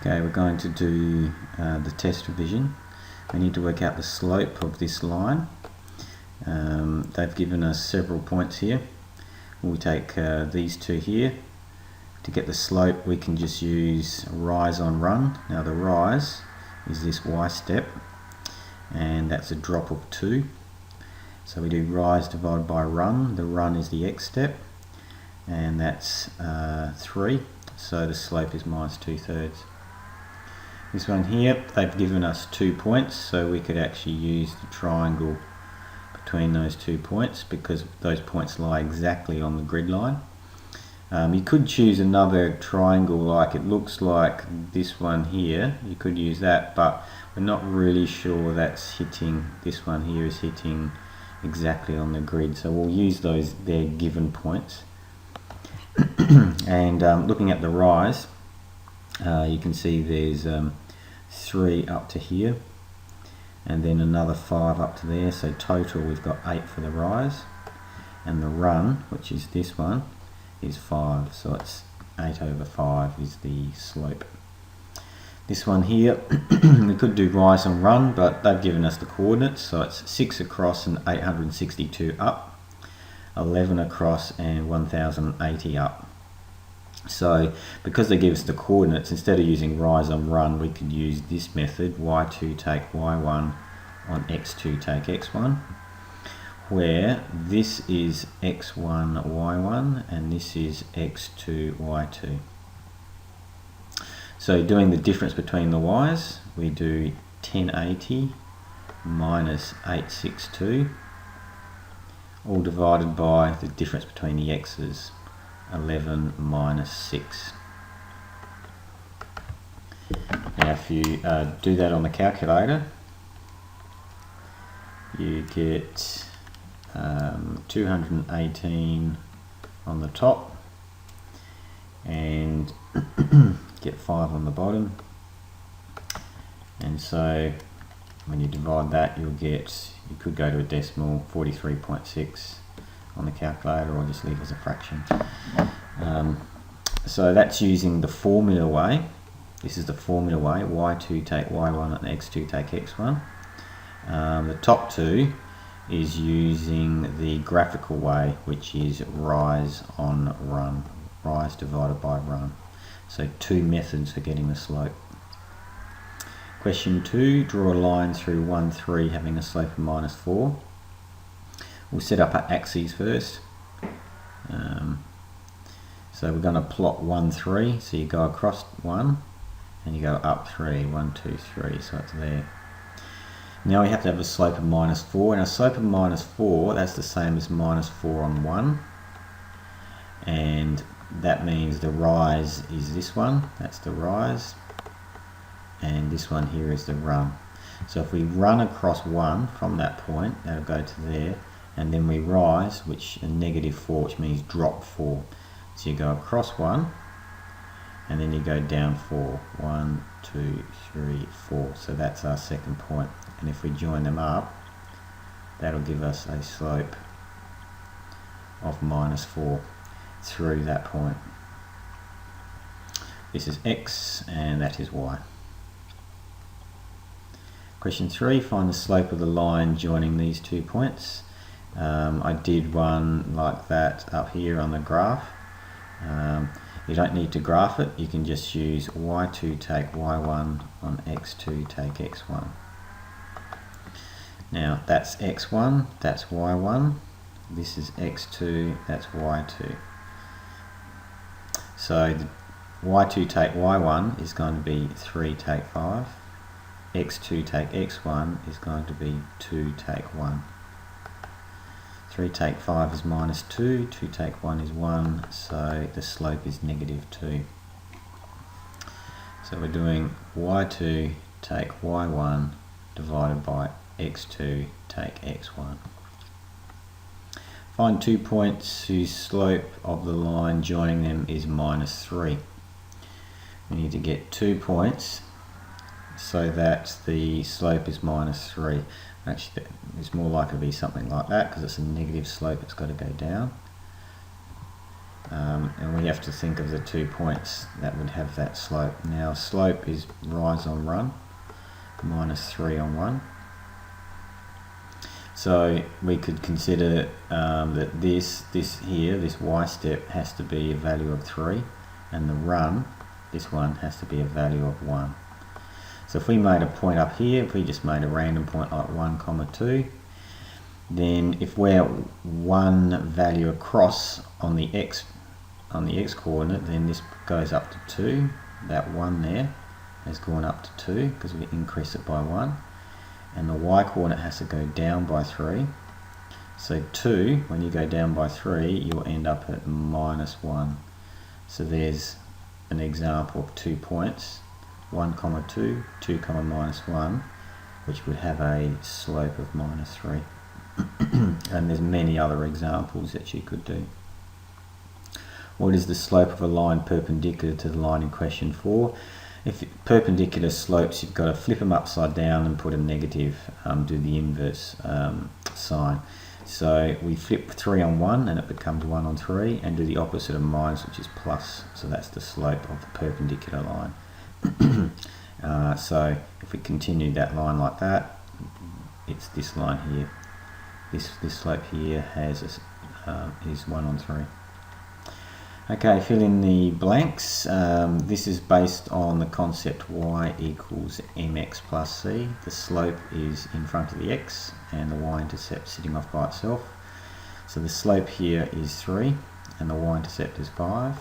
Okay, we're going to do the test revision. We need to work out the slope of this line. They've given us several points here. We take these two here. To get the slope, we can just use rise on run. Now the rise is this y step, and that's a drop of 2. So we do rise divided by run. The run is the x step, and that's 3. So the slope is minus 2/3. This one here, they've given us 2 points, so we could actually use the triangle between those 2 points because those points lie exactly on the grid line. You could choose another triangle, like it looks like this one here. You could use that, but we're not really sure that's hitting, this one here is hitting exactly on the grid, so we'll use those their given points. And looking at the rise, you can see there's 3 up to here and then another 5 up to there, so total we've got 8 for the rise, and the run, which is this one, is 5, so it's 8/5 is the slope. This one here, we could do rise and run, but they've given us the coordinates, so it's 6 across and 862 up, 11 across and 1080 up. So because they give us the coordinates, instead of using rise on run, we could use this method, y2 take y1 on x2 take x1, where this is x1 y1 and this is x2 y2. So doing the difference between the y's, we do 1080 minus 862, all divided by the difference between the x's, 11 minus 6. Now if you do that on the calculator, you get 218 on the top and get 5 on the bottom, and so when you divide that, you could go to a decimal, 43.6 on the calculator, or just leave as a fraction. So that's using the formula way. This is the formula way, y2 take y1 and x2 take x1. The top two is using the graphical way, which is rise on run, rise divided by run. So 2 methods for getting the slope. Question 2, draw a line through 1, 3 having a slope of minus 4. We'll set up our axes first. So we're going to plot 1, 3, so you go across 1 and you go up 3, 1, 2, 3, so it's there. Now we have to have a slope of minus 4, and a slope of minus 4, that's the same as minus 4 on 1, and that means the rise is this one, that's the rise, and this one here is the run. So if we run across 1 from that point, that'll go to there, and then we rise, which a negative 4, which means drop 4. So you go across 1, and then you go down 4. 1, 2, 3, 4. So that's our second point. And if we join them up, that'll give us a slope of minus 4 through that point. This is x, and that is y. Question 3, find the slope of the line joining these 2 points. I did one like that up here on the graph. You don't need to graph it, you can just use y2 take y1 on x2 take x1. Now that's x1, that's y1, this is x2, that's y2. So the y2 take y1 is going to be 3 take 5, x2 take x1 is going to be 2 take 1. 3 take 5 is minus 2, 2 take 1 is 1, so the slope is negative 2. So we're doing y2 take y1 divided by x2 take x1. Find 2 points whose slope of the line joining them is minus 3. We need to get 2 points so that the slope is minus 3. Actually, it's more likely to be something like that because it's a negative slope, it's got to go down. and we have to think of the 2 points that would have that slope. Now slope is rise on run minus 3 on 1. So we could consider that this y step has to be a value of 3, and the run, this one, has to be a value of 1. So if we made a point up here, if we just made a random point like 1, 2, then if we're one value across on the x coordinate, then this goes up to 2. That 1 there has gone up to 2 because we increase it by 1. And the y coordinate has to go down by 3. So 2, when you go down by 3, you'll end up at minus 1. So there's an example of 2 points, 1, 2, 2, minus 1, which would have a slope of minus 3. And there's many other examples that you could do. What is the slope of a line perpendicular to the line in question 4? If perpendicular slopes, you've got to flip them upside down and put a negative, do the inverse sign. So we flip 3 on 1 and it becomes 1 on 3, and do the opposite of minus, which is plus. So that's the slope of the perpendicular line. So if we continue that line like that, it's this line here. This slope here has is 1 on 3. Okay, fill in the blanks. This is based on the concept y equals mx plus c. The slope is in front of the x and the y-intercept sitting off by itself. So the slope here is 3 and the y-intercept is 5.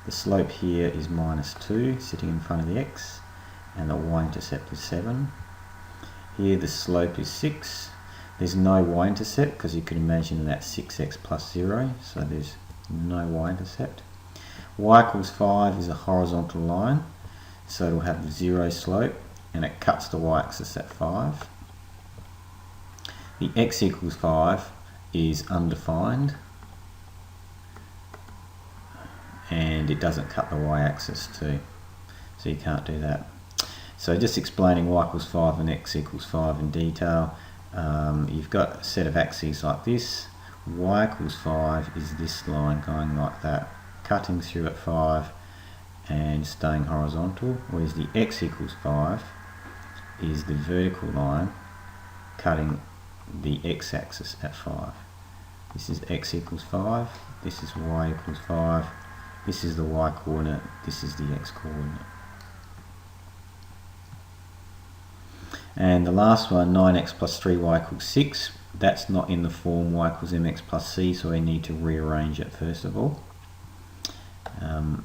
The slope here is minus 2 sitting in front of the x and the y-intercept is 7. Here the slope is 6. There's no y-intercept because you can imagine that's 6x plus 0, so there's no y-intercept. Y equals 5 is a horizontal line, so it'll have 0 slope and it cuts the y-axis at 5. The x equals 5 is undefined and it doesn't cut the y-axis too, so you can't do that. So just explaining y equals 5 and x equals 5 in detail. You've got a set of axes like this. Y equals 5 is this line going like that, cutting through at 5 and staying horizontal, whereas the x equals 5 is the vertical line cutting the x-axis at 5. This is x equals 5, this is y equals 5, this is the y coordinate, this is the x coordinate. And the last one, 9x plus 3y equals 6, that's not in the form y equals mx plus c, so we need to rearrange it first of all. I'll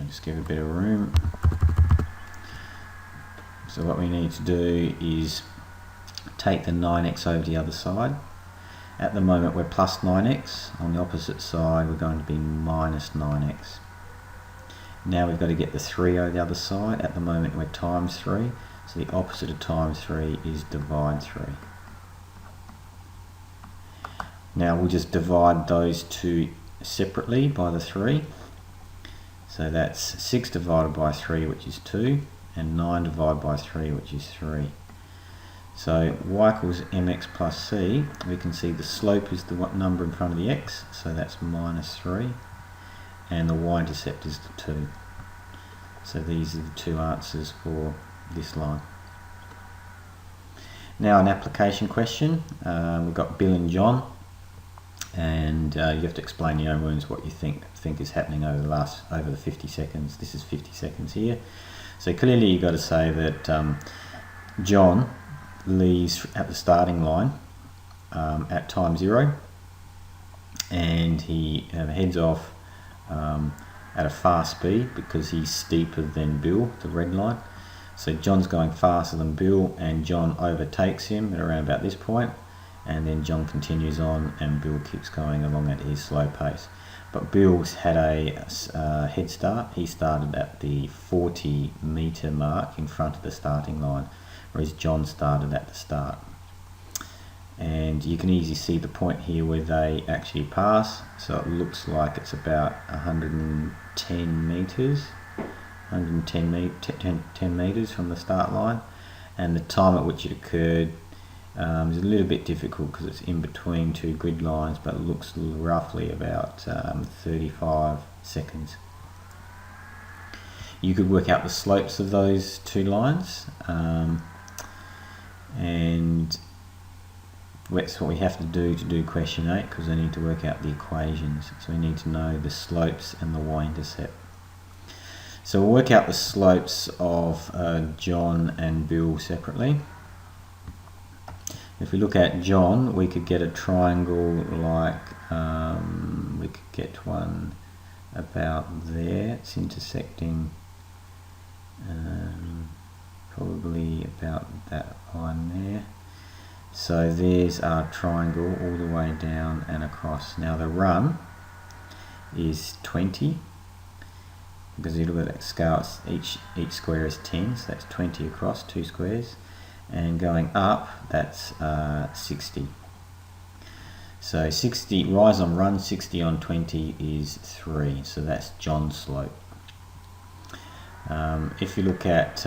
just give a bit of room. So what we need to do is take the 9x over the other side. At the moment we're plus 9x, on the opposite side we're going to be minus 9x. Now we've got to get the 3 over the other side. At the moment we're times 3, so the opposite of times 3 is divide 3. Now we'll just divide those two separately by the 3. So that's 6 divided by 3, which is 2, and 9 divided by 3, which is 3. So y equals mx plus c, we can see the slope is the number in front of the x, so that's minus 3, and the y-intercept is the 2. So these are the two answers for this line. Now an application question. We've got Bill and John, and you have to explain in your own words what you think is happening over the 50 seconds. This is 50 seconds here. So clearly you've got to say that John leaves at the starting line at time 0, and he heads off at a fast speed because he's steeper than Bill, the red line. So John's going faster than Bill, and John overtakes him at around about this point, and then John continues on and Bill keeps going along at his slow pace. But Bill's had a head start. He started at the 40 metre mark in front of the starting line, whereas John started at the start. And you can easily see the point here where they actually pass, so it looks like it's about 110 metres, 10 metres from the start line, and the time at which it occurred It's a little bit difficult because it's in between two grid lines, but it looks roughly about 35 seconds. You could work out the slopes of those two lines, and that's what we have to do question 8, because I need to work out the equations. So we need to know the slopes and the y-intercept. So we'll work out the slopes of John and Bill separately. If we look at John, we could get a triangle like, we could get one about there. It's intersecting probably about that line there. So there's our triangle all the way down and across. Now the run is 20, because you look at that scale, each square is 10, so that's 20 across, 2 squares. And going up, that's 60. So 60, rise on run, 60 on 20 is 3, so that's John's slope. If you look at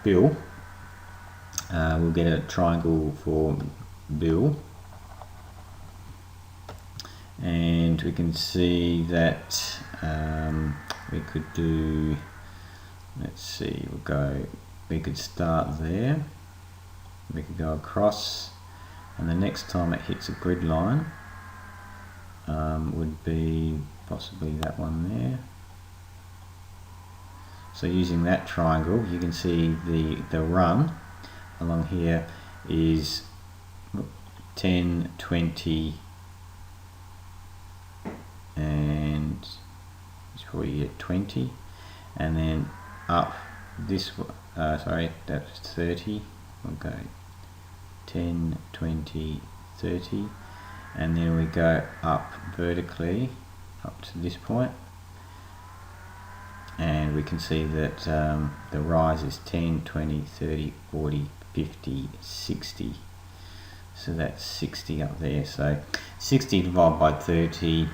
Bill, we'll get a triangle for Bill, and we can see that we could do, let's see, we could start there, we could go across, and the next time it hits a grid line would be possibly that one there. So using that triangle, you can see the run along here is 10, 20, and it's probably at 20, and then up this, sorry, that's 30, we'll go 10, 20, 30, and then we go up vertically up to this point, and we can see that the rise is 10, 20, 30, 40, 50, 60. So that's 60 up there. So 60 divided by 30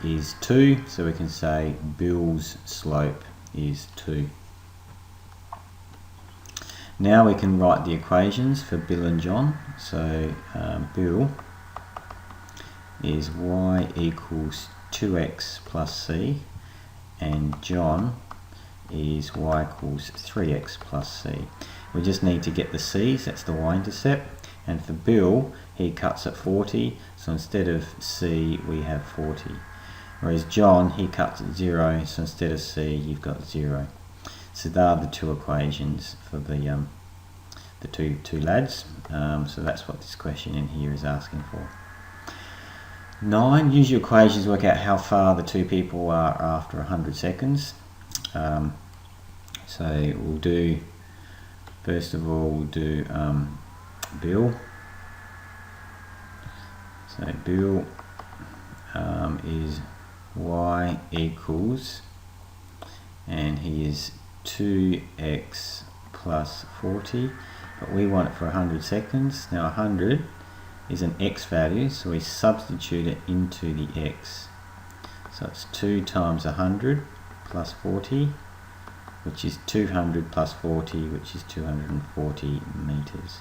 is 2. So we can say Bill's slope is 2. Now we can write the equations for Bill and John. So Bill is y equals 2x plus c, and John is y equals 3x plus c. We just need to get the c's, that's the y-intercept, and for Bill, he cuts at 40, so instead of c we have 40. Whereas John, he cuts at 0, so instead of c you've got 0. So they are the two equations for the two lads. So that's what this question in here is asking for. 9, use your equations to work out how far the two people are after 100 seconds. So we'll do, first of all, we'll do Bill. So Bill is y equals, and he is 2x plus 40, but we want it for 100 seconds. Now 100 is an x value, so we substitute it into the x. So it's 2 times 100 plus 40, which is 200 plus 40, which is 240 meters.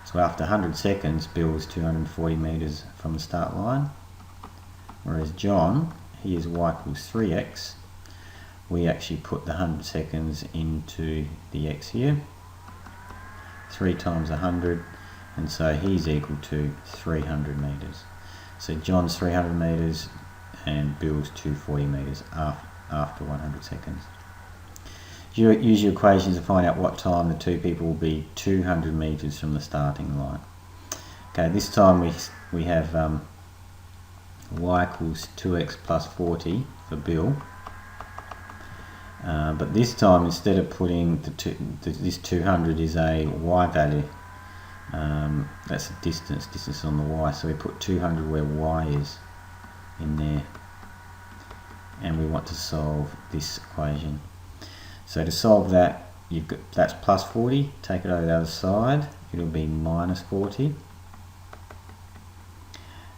So after 100 seconds, Bill's 240 meters from the start line, whereas John, he is y equals 3x. We actually put the 100 seconds into the x here, 3 times 100, and so he's equal to 300 meters. So John's 300 meters and Bill's 240 meters after 100 seconds. Use your equations to find out what time the two people will be 200 meters from the starting line. Okay, this time we have y equals 2x plus 40 for Bill. But this time, instead of putting this 200 is a y value. That's a distance on the y, so we put 200 where y is in there, and we want to solve this equation. So to solve that, that's plus 40, take it over the other side, it'll be minus 40,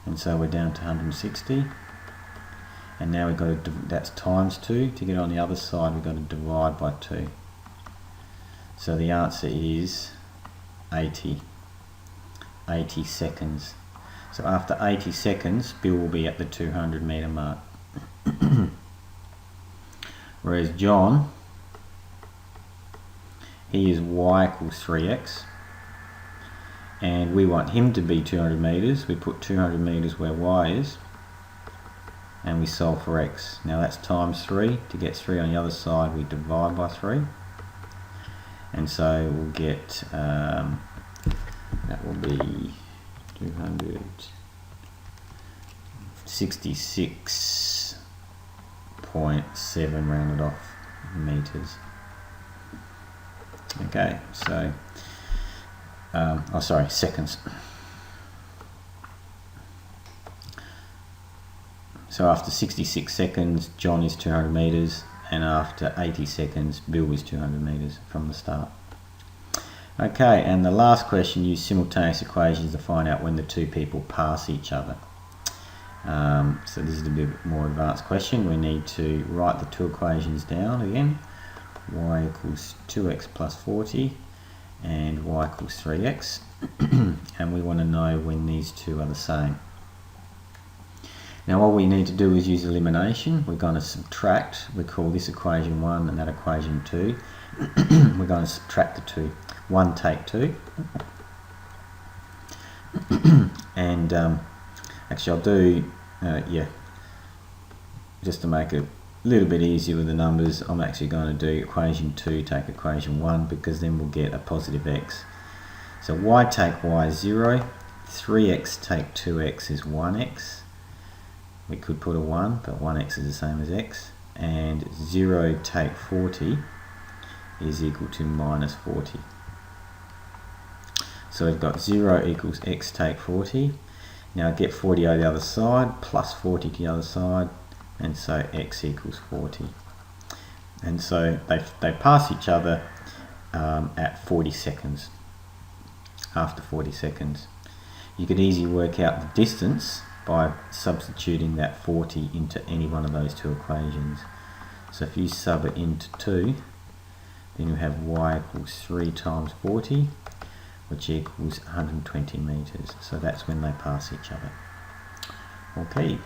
and so we're down to 160. And now we've got to, that's times 2, to get on the other side we've got to divide by 2. So the answer is 80. 80 seconds. So after 80 seconds, Bill will be at the 200 metre mark. Whereas John, he is y equals 3x, and we want him to be 200 metres. We put 200 metres where y is, and we solve for x. Now that's times 3. To get 3 on the other side, we divide by 3. And so we'll get, that will be 266.7 rounded off meters. Okay, so, oh sorry, seconds. So after 66 seconds, John is 200 meters, and after 80 seconds, Bill is 200 meters from the start. Okay, and the last question, use simultaneous equations to find out when the two people pass each other. So this is a bit more advanced question. We need to write the two equations down again. Y equals 2x plus 40 and y equals 3x. And we want to know when these two are the same. Now all we need to do is use elimination. We're going to subtract. We call this equation 1 and that equation 2. We're going to subtract the two. 1 take 2. And actually I'll do, just to make it a little bit easier with the numbers, I'm actually going to do equation 2 take equation 1, because then we'll get a positive x. So y take y is 0, 3x take 2x is 1x. We could put a 1, but 1x is the same as x. And 0 take 40 is equal to minus 40. So we've got 0 equals x take 40. Now get 40 over the other side, plus 40 to the other side, and so x equals 40. And so they pass each other at 40 seconds. After 40 seconds. You could easily work out the distance by substituting that 40 into any one of those two equations. So if you sub it into 2, then you have y equals 3 times 40, which equals 120 meters. So that's when they pass each other. Okay.